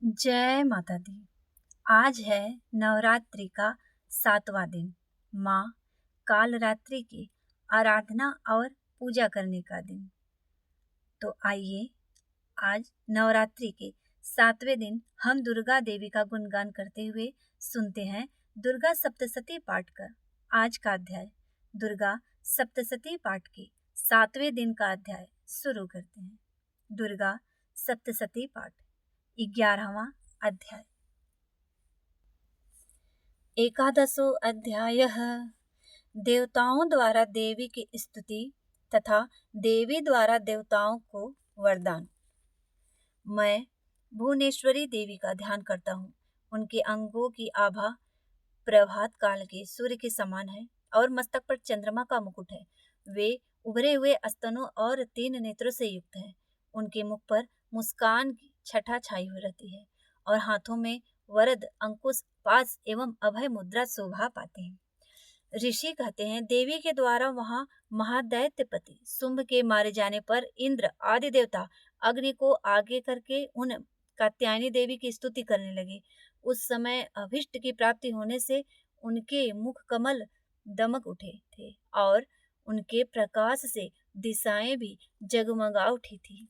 जय माता दी। आज है नवरात्रि का 7वां दिन। माँ कालरात्रि की आराधना और पूजा करने का दिन। तो आइए आज नवरात्रि के 7वें दिन हम दुर्गा देवी का गुणगान करते हुए सुनते हैं दुर्गा सप्तशती पाठ का आज का अध्याय। दुर्गा सप्तशती पाठ के 7वें दिन का अध्याय शुरू करते हैं। दुर्गा सप्तशती पाठ 11वां अध्याय। एकादशो अध्यायः। देवताओं द्वारा देवी की स्तुति तथा देवी द्वारा देवताओं को वरदान। मैं भुवनेश्वरी देवी का ध्यान करता हूँ। उनके अंगों की आभा प्रभात काल के सूर्य के समान है और मस्तक पर चंद्रमा का मुकुट है। वे उभरे हुए स्तनों और 3 नेत्रों से युक्त हैं। उनके मुख पर मुस्कान की छटा छाई हुई रहती है और हाथों में वरद अंकुश पास एवं अभय मुद्रा शोभा पाते हैं। ऋषि कहते हैं देवी के द्वारा वहां महादैत्यपति शुंभ के मारे जाने पर इंद्र आदि देवता अग्नि को आगे करके उन कात्यायनी देवी की स्तुति करने लगे। उस समय अभिष्ट की प्राप्ति होने से उनके मुख कमल दमक उठे थे और उनके प्रकाश से दिशाएं भी जगमगा उठी थी।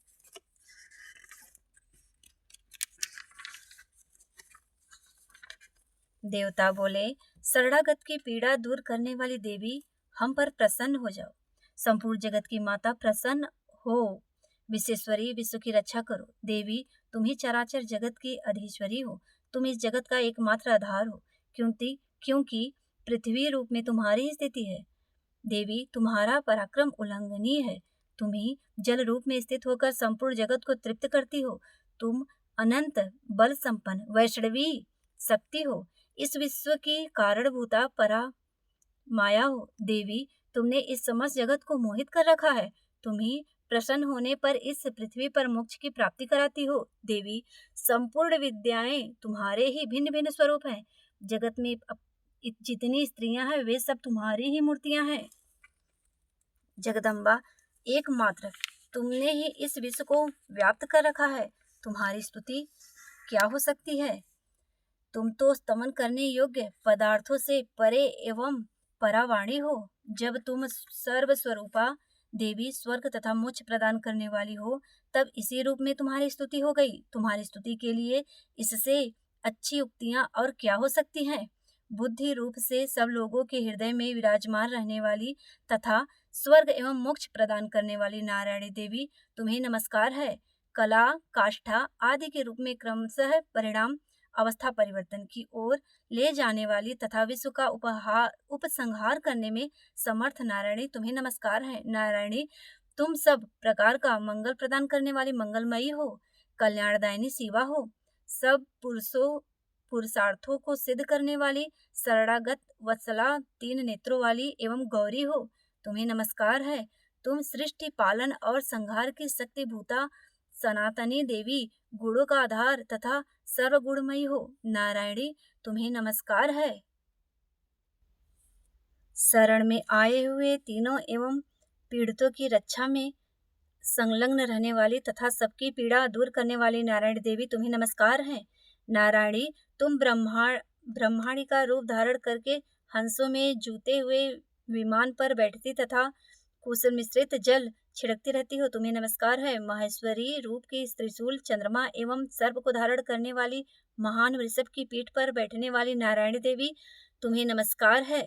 देवता बोले, शरणागत की पीड़ा दूर करने वाली देवी हम पर प्रसन्न हो जाओ। संपूर्ण जगत की माता प्रसन्न हो। विश्वेश्वरी विश्व की रक्षा करो। देवी तुम ही चराचर जगत की अधीश्वरी हो। तुम इस जगत का एकमात्र आधार हो क्योंकि पृथ्वी रूप में तुम्हारी स्थिति है। देवी तुम्हारा पराक्रम उल्लंघनीय है। तुम ही जल रूप में स्थित होकर संपूर्ण जगत को तृप्त करती हो। तुम अनंत बल संपन्न वैष्णवी शक्ति हो। इस विश्व की कारणभूता परा माया हो। देवी तुमने इस समस्त जगत को मोहित कर रखा है। तुम ही प्रसन्न होने पर इस पृथ्वी पर मोक्ष की प्राप्ति कराती हो। देवी संपूर्ण विद्याएं तुम्हारे ही भिन्न भिन्न स्वरूप हैं। जगत में जितनी स्त्रियां हैं वे सब तुम्हारी ही मूर्तियां हैं। जगदम्बा एकमात्र तुमने ही इस विश्व को व्याप्त कर रखा है। तुम्हारी स्तुति क्या हो सकती है। तुम तो स्तमन करने योग्य पदार्थों से परे एवं परावाणी हो। जब तुम सर्वस्वरूपा देवी स्वर्ग तथा मोक्ष प्रदान करने वाली हो तब इसी रूप में तुम्हारी स्तुति हो गई। तुम्हारी स्तुति के लिए इससे अच्छी उक्तियां और क्या हो सकती हैं। बुद्धि रूप से सब लोगों के हृदय में विराजमान रहने वाली तथा स्वर्ग एवं मोक्ष प्रदान करने वाली नारायणी देवी तुम्हें नमस्कार है। कला काष्ठा आदि के रूप में क्रमशः परिणाम अवस्था परिवर्तन की ओर ले जाने वाली तथा विश्व का उपसंहार करने में समर्थ नारायणी तुम्हें नमस्कार है। नारायणी तुम सब प्रकार का मंगल प्रदान करने वाली मंगलमयी हो। कल्याणदायिनी शिवा हो। सब पुरुषार्थों को सिद्ध करने वाली शरणागत वत्सला 3 नेत्रों वाली एवं गौरी हो। तुम्हें नमस्कार है। तुम सृष्टि पालन और संहार की शक्ति भूता सनातनी देवी गुणों का आधार तथा सर्वगुणमयी हो। नारायणी तुम्हें नमस्कार है। शरण में आए हुए तीनों एवं पीड़ितों की रक्षा में संलग्न रहने वाली तथा सबकी पीड़ा दूर करने वाली नारायण देवी तुम्हें नमस्कार है। नारायणी तुम ब्रह्माणी का रूप धारण करके हंसों में जूते हुए विमान पर बैठती तथा कुसुम मिश्रित जल छिड़कती रहती हो। तुम्हें नमस्कार है। महेश्वरी रूप की त्रिशूल चंद्रमा एवं सर्प को धारण करने वाली महान वृषभ की पीठ पर बैठने वाली नारायणी देवी तुम्हें नमस्कार है।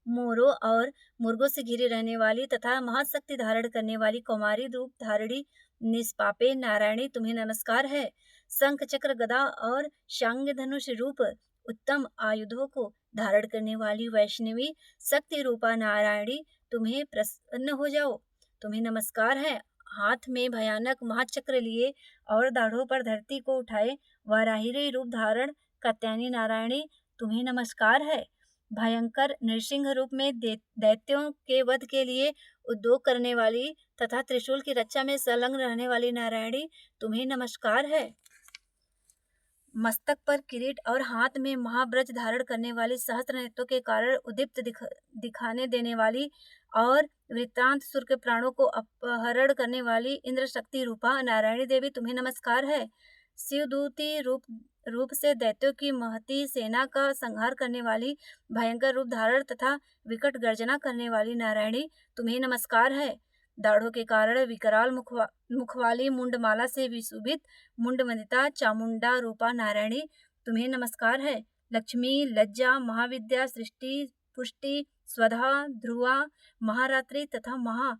मोरों और मुर्गों से घिरे रहने वाली तथा महाशक्ति धारण करने वाली कुमारी रूप धारणी निष्पापे नारायणी तुम्हें नमस्कार है। शंख चक्र गदा और शांग धनुष रूप उत्तम आयुधों को धारण करने वाली वैष्णवी शक्ति रूपा नारायणी तुम्हें प्रसन्न हो जाओ। तुम्हें नमस्कार है। हाथ में भयानक महाचक्र लिए और दाढ़ों पर धरती को उठाए वराही रूप धारण कात्यायनी नारायणी तुम्हें नमस्कार है। भयंकर नृसिंह रूप में दैत्यों के वध के लिए उद्योग करने वाली तथा त्रिशूल की रक्षा में संलग्न रहने वाली नारायणी तुम्हें नमस्कार है। मस्तक पर किरीट और हाथ में महाब्रज धारण करने वाली सहस्त्र नेत्रों के कारण उद्दीप्त दिखाने देने वाली और वृत्तांत सुर के प्राणों को अपहरण करने वाली इंद्र शक्ति रूपा नारायणी देवी तुम्हें नमस्कार है। शिवदूती रूप से दैत्यों की महती सेना का संहार करने वाली, भयंकर रूप धारण तथा विकट गर्जना करने वाली नारायणी, तुम्हें नमस्कार है। दाढ़ों के कारण विकराल मुख वाली मुंडमाला से विशोभित मुंडमंडिता चामुंडा रूपा नारायणी, तुम्हें नमस्कार है। लक्ष्मी, लज्जा, महाविद्या, सृष्टि, पुष्टि, स्वधा, ध्रुवा, महारात्रि तथा महा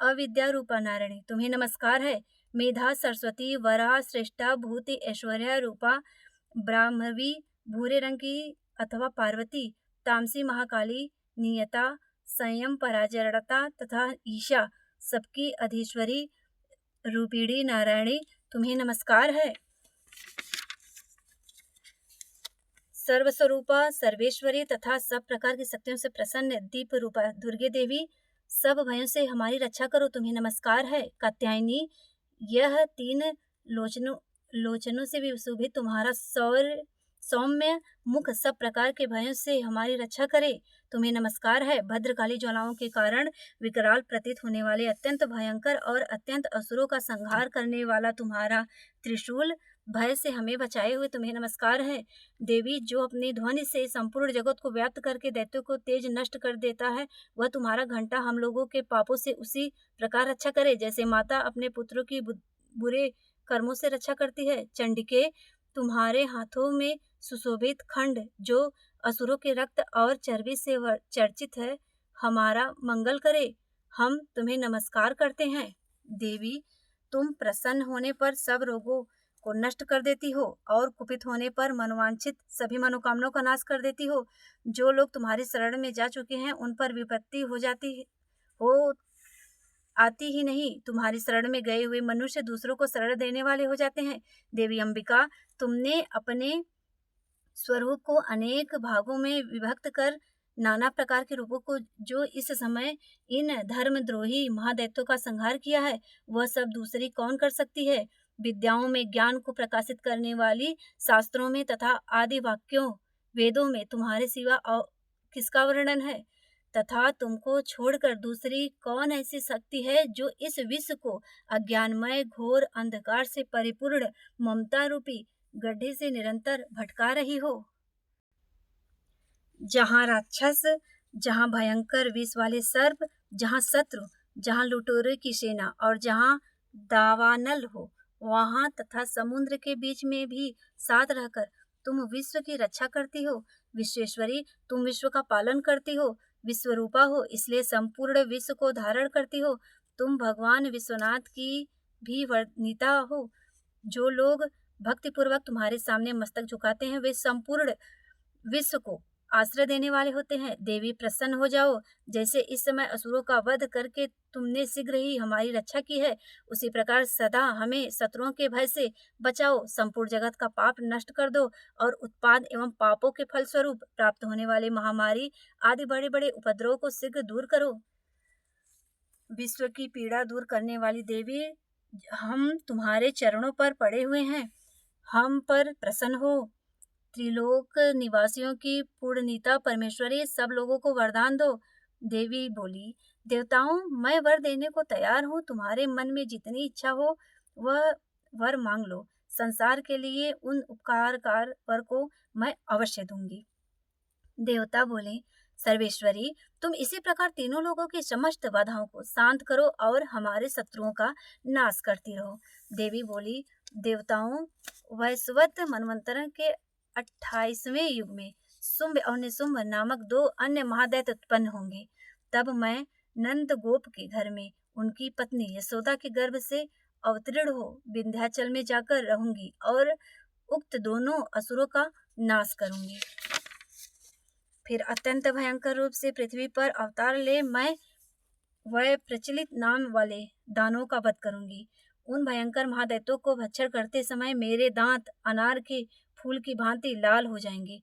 अविद्या रूपा नारायणी, तुम्हें नमस्कार है। मेधा, सरस्वती, वरा, श्रेष्ठा, भूति, ऐश्वर्या रूपा ब्राह्मवी, भूरे रंग की अथवा पार्वती, तामसी महाकाली, नियता, संयम, पराजरता तथा ईशा, सबकी अधीश्वरी रूपिणी नारायणी, तुम्हें नमस्कार है। सर्वस्वरूपा, सर्वेश्वरी तथा सब प्रकार की शक्तियों से प्रसन्न दीप रूपा दुर्गे देवी, सब भयों से हमारी रक्षा करो, तुम्हें नमस्कार है। कात्यायनी, यह तीन लोचनों से भी सुशोभित तुम्हारा सौम्य मुख सब प्रकार के भयों से हमारी रक्षा करे, तुम्हें नमस्कार है। भद्रकाली ज्वालाओं के कारण विकराल प्रतीत होने वाले अत्यंत भयंकर और अत्यंत असुरों का संहार करने वाला तुम्हारा त्रिशूल, भय से हमें बचाए हुए, तुम्हें नमस्कार है। देवी, जो अपनी ध्वनि से संपूर्ण जगत को व्याप्त करके दैत्यों को तेज नष्ट कर देता है, वह तुम्हारा घंटा हम लोगों के पापों से उसी प्रकार रक्षा करे जैसे माता अपने पुत्रों की बुरे कर्मों से रक्षा करती है। चंडिके, तुम्हारे हाथों में सुशोभित खंड जो असुरों के रक्त और चर्बी से चर्चित है, हमारा मंगल करे, हम तुम्हें नमस्कार करते हैं। देवी, तुम प्रसन्न होने पर सब रोगों को नष्ट कर देती हो और कुपित होने पर मनोवांछित सभी मनोकामनाओं का नाश कर देती हो। जो लोग तुम्हारी शरण में जा चुके हैं उन पर विपत्ति हो आती ही नहीं। तुम्हारी शरण में गए हुए मनुष्य दूसरों को शरण देने वाले हो जाते हैं। देवी अंबिका, तुमने अपने स्वरूप को अनेक भागों में विभक्त कर नाना प्रकार के रूपों को जो इस समय इन धर्मद्रोही महादैत्यों का संहार किया है, वह सब दूसरी कौन कर सकती है। विद्याओं में ज्ञान को प्रकाशित करने वाली, शास्त्रों में तथा आदि वाक्यों वेदों में तुम्हारे सिवा किसका वर्णन है, तथा तुमको छोड़कर दूसरी कौन ऐसी शक्ति है जो इस विश्व को अज्ञानमय घोर अंधकार से परिपूर्ण ममता रूपी गड्ढे से निरंतर भटका रही हो। जहाँ राक्षस, जहाँ भयंकर विष वाले सर्प, जहाँ शत्रु, जहाँ लुटेरों की सेना और जहाँ दावानल हो, वहाँ तथा समुद्र के बीच में भी साथ रहकर तुम विश्व की रक्षा करती हो। विश्वेश्वरी, तुम विश्व का पालन करती हो, विश्वरूपा हो, इसलिए संपूर्ण विश्व को धारण करती हो। तुम भगवान विश्वनाथ की भी वर्णिता हो। जो लोग भक्तिपूर्वक तुम्हारे सामने मस्तक झुकाते हैं, वे संपूर्ण विश्व को आश्रय देने वाले होते हैं। देवी, प्रसन्न हो जाओ। जैसे इस समय असुरों का वध करके तुमने शीघ्र ही हमारी रक्षा की है, उसी प्रकार सदा हमें शत्रुओं के भय से बचाओ। संपूर्ण जगत का पाप नष्ट कर दो और उत्पाद एवं पापों के फलस्वरूप प्राप्त होने वाले महामारी आदि बड़े बड़े उपद्रवों को शीघ्र दूर करो। विश्व की पीड़ा दूर करने वाली देवी, हम तुम्हारे चरणों पर पड़े हुए हैं, हम पर प्रसन्न हो। त्रिलोक निवासियों की पूर्णिता परमेश्वरी, सब लोगों को वरदान दो। देवी बोली, देवताओं, मैं वर देने को तैयार हूँ, तुम्हारे मन में जितनी इच्छा हो वह वर मांग लो। संसार के लिए उन उपकारकार वर को मैं अवश्य दूंगी। देवता बोले, सर्वेश्वरी, तुम इसी प्रकार तीनों लोगों की समस्त बाधाओं को शांत करो और हमारे शत्रुओं का नाश करती रहो। देवी बोली, देवताओं, वैश्वत मनवंतर के 28वें युग में शुंभ और निशुंभ नामक 2 अन्य महादैत्य उत्पन्न होंगे। तब मैं नंद गोप के घर में उनकी पत्नी यशोदा के गर्भ से अवतीर्ण हो विंध्याचल में जाकर रहूंगी और उक्त दोनों असुरों का नाश करूंगी। फिर अत्यंत भयंकर रूप से पृथ्वी पर अवतार ले मैं वह प्रचलित नाम वाले दानों का वध करूंगी। उन भयंकर महादैत्यों को भक्षण करते समय मेरे दांत अनार के फूल की भांति लाल हो जाएंगे।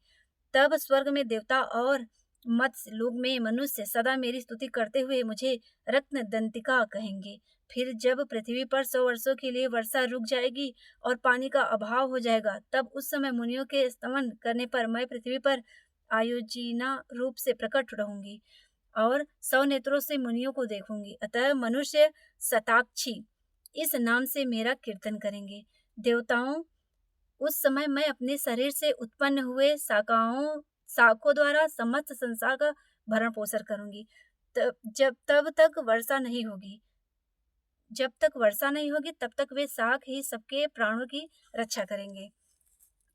तब स्वर्ग में देवता और मत्स्य लोक में मनुष्य सदा मेरी स्तुति करते हुए मुझे रत्न दंतिका कहेंगे। फिर जब पृथ्वी पर 100 वर्षों के लिए वर्षा रुक जाएगी और पानी का अभाव हो जाएगा, तब उस समय मुनियों के स्तमन करने पर मैं पृथ्वी पर आयोजिना रूप से प्रकट रहूंगी और 100 नेत्रों से मुनियों को देखूंगी। अतः मनुष्य शताक्षी इस नाम से मेरा कीर्तन करेंगे। देवताओं, उस समय मैं अपने शरीर से उत्पन्न हुए शाखाओं द्वारा समस्त संसार का भरण पोषण करूंगी। तब तक वर्षा नहीं होगी। जब तक वर्षा नहीं होगी तब तक वे शाक ही सबके प्राणों की रक्षा करेंगे।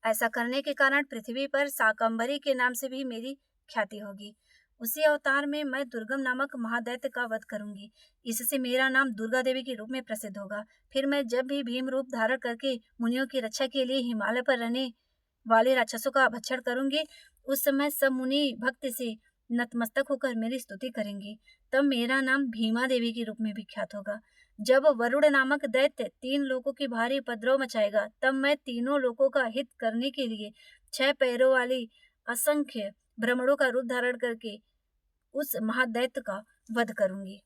ऐसा करने के कारण पृथ्वी पर शाकंभरी के नाम से भी मेरी ख्याति होगी। उसी अवतार में मैं दुर्गम नामक महादैत्य का वध करूंगी। इससे मेरा नाम दुर्गा देवी के रूप में प्रसिद्ध होगा। फिर मैं जब भी भीम रूप धारण करके मुनियों की रक्षा के लिए हिमालय पर रहने वाले राक्षसों का भक्षण करूंगी, उस समय सब मुनि भक्ति से नतमस्तक होकर मेरी स्तुति करेंगे। तब मेरा नाम भीमा देवी के रूप में विख्यात होगा। जब वरुण नामक दैत्य 3 लोगों की भारी उपद्रव मचाएगा, तब मैं तीनों लोगों का हित करने के लिए 6 पैरों वाली असंख्य भ्रमरों का रूप धारण करके उस महादैत्य का वध करूंगी।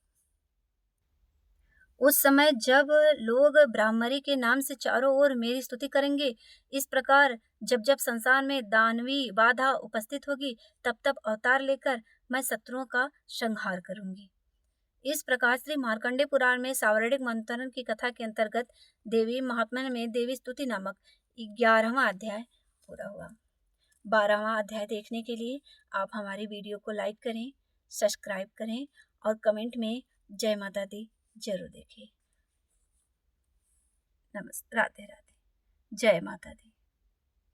उस समय जब लोग ब्राह्मरी के नाम से चारों ओर मेरी स्तुति करेंगे, इस प्रकार जब जब संसार में दानवी बाधा उपस्थित होगी, तब तब अवतार लेकर मैं शत्रुओं का संहार करूंगी। इस प्रकार श्री मार्कंडेय पुराण में सावर्णिक मंथन की कथा के अंतर्गत देवी महात्म्य में देवी स्तुति नामक 11वां अध्याय पूरा हुआ। 12वां अध्याय देखने के लिए आप हमारी वीडियो को लाइक करें, सब्सक्राइब करें और कमेंट में जय माता दी जरूर देखें। नमस्ते, राधे राधे, जय माता दी।